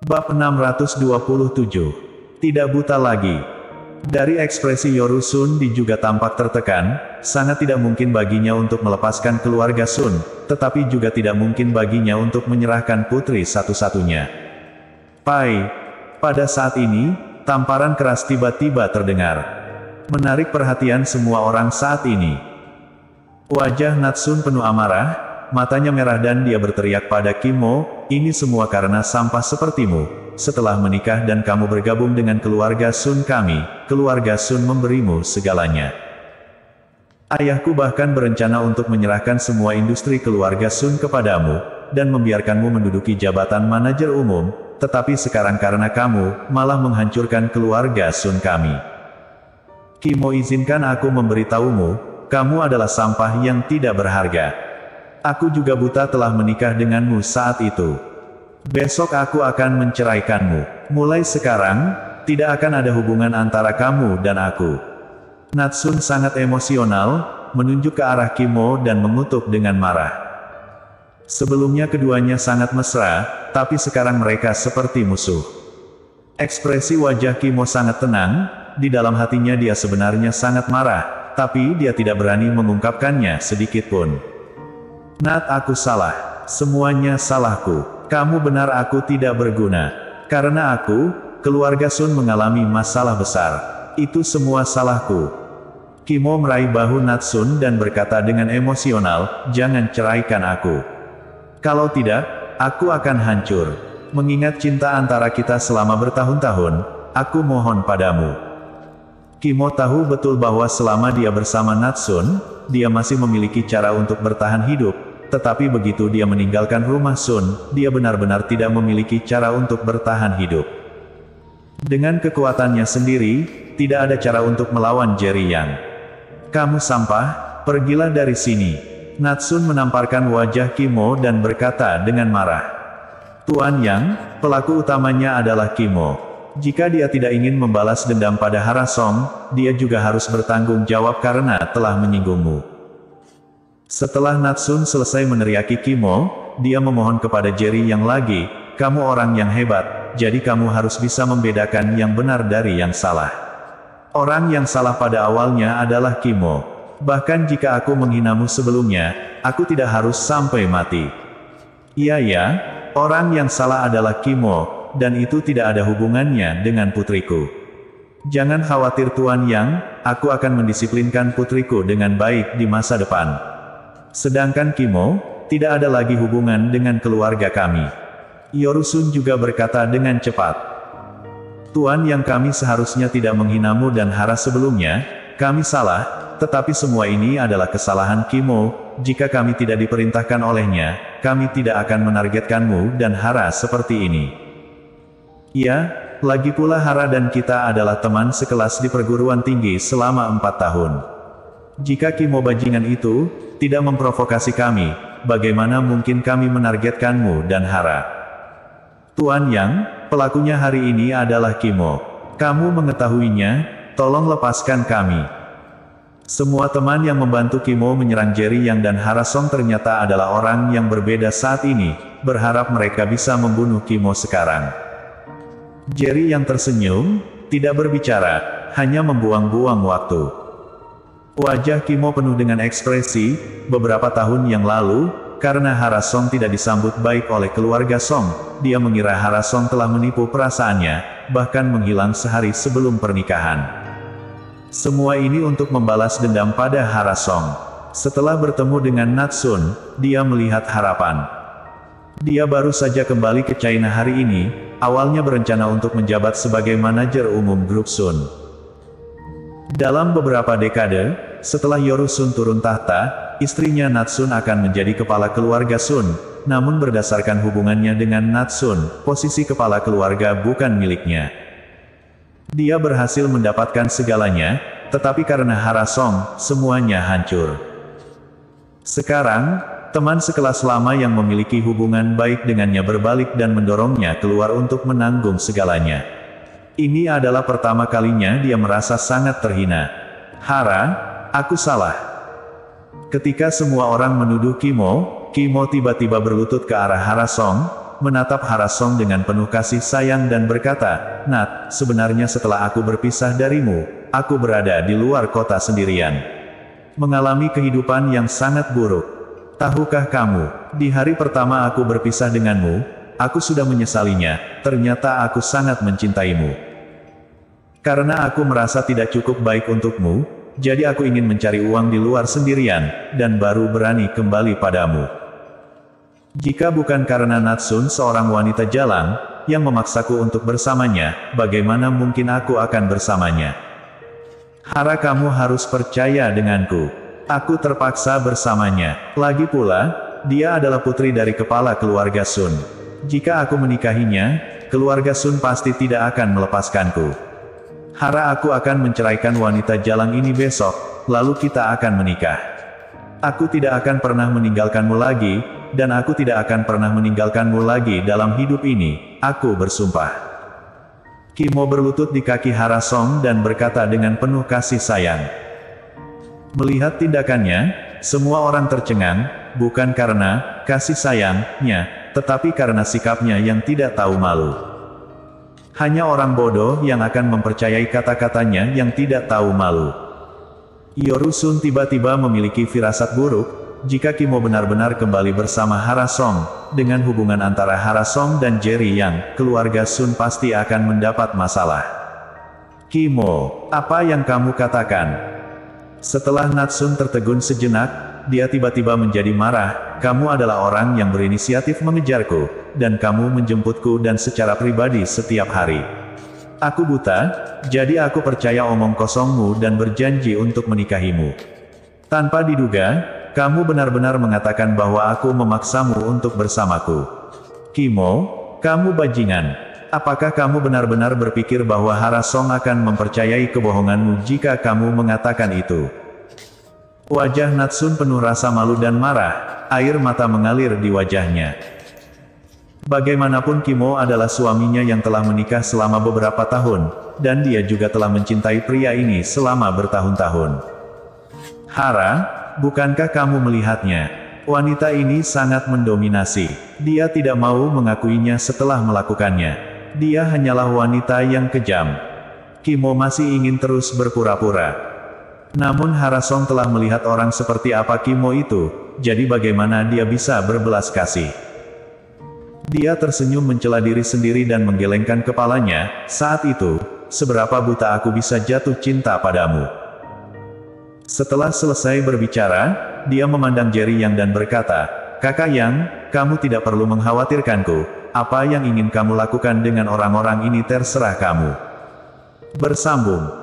Bab 627. Tidak buta lagi. Dari ekspresi Yoru Sun Di juga tampak tertekan, sangat tidak mungkin baginya untuk melepaskan keluarga Sun, tetapi juga tidak mungkin baginya untuk menyerahkan putri satu-satunya. Pai. Pada saat ini, tamparan keras tiba-tiba terdengar. Menarik perhatian semua orang saat ini. Wajah Natsun penuh amarah, matanya merah dan dia berteriak pada Kim Mo, ini semua karena sampah sepertimu. Setelah menikah dan kamu bergabung dengan keluarga Sun kami, keluarga Sun memberimu segalanya. Ayahku bahkan berencana untuk menyerahkan semua industri keluarga Sun kepadamu, dan membiarkanmu menduduki jabatan manajer umum, tetapi sekarang karena kamu, malah menghancurkan keluarga Sun kami. Kim Mo, izinkan aku memberitahumu, kamu adalah sampah yang tidak berharga. Aku juga buta telah menikah denganmu saat itu. Besok aku akan menceraikanmu. Mulai sekarang, tidak akan ada hubungan antara kamu dan aku. Natsun sangat emosional, menunjuk ke arah Kim Mo dan mengutuk dengan marah. Sebelumnya keduanya sangat mesra, tapi sekarang mereka seperti musuh. Ekspresi wajah Kim Mo sangat tenang, di dalam hatinya dia sebenarnya sangat marah, tapi dia tidak berani mengungkapkannya sedikit pun. Nat, aku salah. Semuanya salahku. Kamu benar, aku tidak berguna. Karena aku, keluarga Sun mengalami masalah besar. Itu semua salahku. Kim Mo meraih bahu Natsun dan berkata dengan emosional, jangan ceraikan aku. Kalau tidak, aku akan hancur. Mengingat cinta antara kita selama bertahun-tahun, aku mohon padamu. Kim Mo tahu betul bahwa selama dia bersama Natsun, dia masih memiliki cara untuk bertahan hidup. Tetapi begitu dia meninggalkan rumah Sun, dia benar-benar tidak memiliki cara untuk bertahan hidup. Dengan kekuatannya sendiri, tidak ada cara untuk melawan Jerry Yang. Kamu sampah, pergilah dari sini. Natsun menamparkan wajah Kim Mo dan berkata dengan marah. Tuan Yang, pelaku utamanya adalah Kim Mo. Jika dia tidak ingin membalas dendam pada Hara Song, dia juga harus bertanggung jawab karena telah menyinggungmu. Setelah Natsun selesai meneriaki Kim Mo, dia memohon kepada Jerry Yang lagi, kamu orang yang hebat, jadi kamu harus bisa membedakan yang benar dari yang salah. Orang yang salah pada awalnya adalah Kim Mo. Bahkan jika aku menghinamu sebelumnya, aku tidak harus sampai mati. Iya ya, orang yang salah adalah Kim Mo, dan itu tidak ada hubungannya dengan putriku. Jangan khawatir Tuan Yang, aku akan mendisiplinkan putriku dengan baik di masa depan. Sedangkan Kim Mo, tidak ada lagi hubungan dengan keluarga kami. Yoru Sun juga berkata dengan cepat. Tuan Yang, kami seharusnya tidak menghinamu dan Hara sebelumnya, kami salah, tetapi semua ini adalah kesalahan Kim Mo, jika kami tidak diperintahkan olehnya, kami tidak akan menargetkanmu dan Hara seperti ini. Ya, lagi pula Hara dan kita adalah teman sekelas di perguruan tinggi selama 4 tahun. Jika Kim Mo bajingan itu tidak memprovokasi kami, bagaimana mungkin kami menargetkanmu dan Hara? Tuan Yang, pelakunya hari ini adalah Kim Mo. Kamu mengetahuinya, tolong lepaskan kami. Semua teman yang membantu Kim Mo menyerang Jerry Yang dan Hara Song ternyata adalah orang yang berbeda saat ini, berharap mereka bisa membunuh Kim Mo sekarang. Jerry Yang tersenyum, tidak berbicara, hanya membuang-buang waktu. Wajah Kim Mo penuh dengan ekspresi, beberapa tahun yang lalu, karena Hara Song tidak disambut baik oleh keluarga Song, dia mengira Hara Song telah menipu perasaannya, bahkan menghilang sehari sebelum pernikahan. Semua ini untuk membalas dendam pada Hara Song. Setelah bertemu dengan Natsun, dia melihat harapan. Dia baru saja kembali ke China hari ini, awalnya berencana untuk menjabat sebagai manajer umum grup Sun. Dalam beberapa dekade, setelah Yoru Sun turun tahta, istrinya Natsun akan menjadi kepala keluarga Sun, namun berdasarkan hubungannya dengan Natsun, posisi kepala keluarga bukan miliknya. Dia berhasil mendapatkan segalanya, tetapi karena Hara Song, semuanya hancur. Sekarang, teman sekelas lama yang memiliki hubungan baik dengannya berbalik dan mendorongnya keluar untuk menanggung segalanya. Ini adalah pertama kalinya dia merasa sangat terhina. Hara, aku salah. Ketika semua orang menuduh Kim Mo tiba-tiba berlutut ke arah Hara Song, menatap Hara Song dengan penuh kasih sayang dan berkata, "Nat, sebenarnya setelah aku berpisah darimu, aku berada di luar kota sendirian. Mengalami kehidupan yang sangat buruk. Tahukah kamu, di hari pertama aku berpisah denganmu, aku sudah menyesalinya, ternyata aku sangat mencintaimu. Karena aku merasa tidak cukup baik untukmu, jadi aku ingin mencari uang di luar sendirian, dan baru berani kembali padamu. Jika bukan karena Natsun seorang wanita jalang, yang memaksaku untuk bersamanya, bagaimana mungkin aku akan bersamanya? Hara, kamu harus percaya denganku. Aku terpaksa bersamanya. Lagi pula, dia adalah putri dari kepala keluarga Sun. Jika aku menikahinya, keluarga Sun pasti tidak akan melepaskanku. Hara, aku akan menceraikan wanita jalang ini besok, lalu kita akan menikah. Aku tidak akan pernah meninggalkanmu lagi, dan aku tidak akan pernah meninggalkanmu lagi dalam hidup ini, aku bersumpah." Kimo berlutut di kaki Hara Song dan berkata dengan penuh kasih sayang. Melihat tindakannya, semua orang tercengang, bukan karena kasih sayangnya, tetapi karena sikapnya yang tidak tahu malu. Hanya orang bodoh yang akan mempercayai kata-katanya yang tidak tahu malu. Yorusun tiba-tiba memiliki firasat buruk, jika Kimo benar-benar kembali bersama Hara Song, dengan hubungan antara Hara Song dan Jerry Yang, keluarga Sun pasti akan mendapat masalah. "Kimo, apa yang kamu katakan?" Setelah Natsun tertegun sejenak, dia tiba-tiba menjadi marah, "Kamu adalah orang yang berinisiatif mengejarku, dan kamu menjemputku dan secara pribadi setiap hari. Aku buta, jadi aku percaya omong kosongmu dan berjanji untuk menikahimu. Tanpa diduga, kamu benar-benar mengatakan bahwa aku memaksamu untuk bersamaku. Kimo, kamu bajingan. Apakah kamu benar-benar berpikir bahwa Hara Song akan mempercayai kebohonganmu jika kamu mengatakan itu?" Wajah Natsun penuh rasa malu dan marah, air mata mengalir di wajahnya. Bagaimanapun Kimo adalah suaminya yang telah menikah selama beberapa tahun, dan dia juga telah mencintai pria ini selama bertahun-tahun. "Hara, bukankah kamu melihatnya? Wanita ini sangat mendominasi. Dia tidak mau mengakuinya setelah melakukannya. Dia hanyalah wanita yang kejam." Kimo masih ingin terus berpura-pura. Namun Hara Song telah melihat orang seperti apa Kimo itu, jadi bagaimana dia bisa berbelas kasih? Dia tersenyum mencela diri sendiri dan menggelengkan kepalanya. "Saat itu, seberapa buta aku bisa jatuh cinta padamu?" Setelah selesai berbicara, dia memandang Jerry Yang dan berkata, "Kakak Yang, kamu tidak perlu mengkhawatirkanku. Apa yang ingin kamu lakukan dengan orang-orang ini terserah kamu." Bersambung.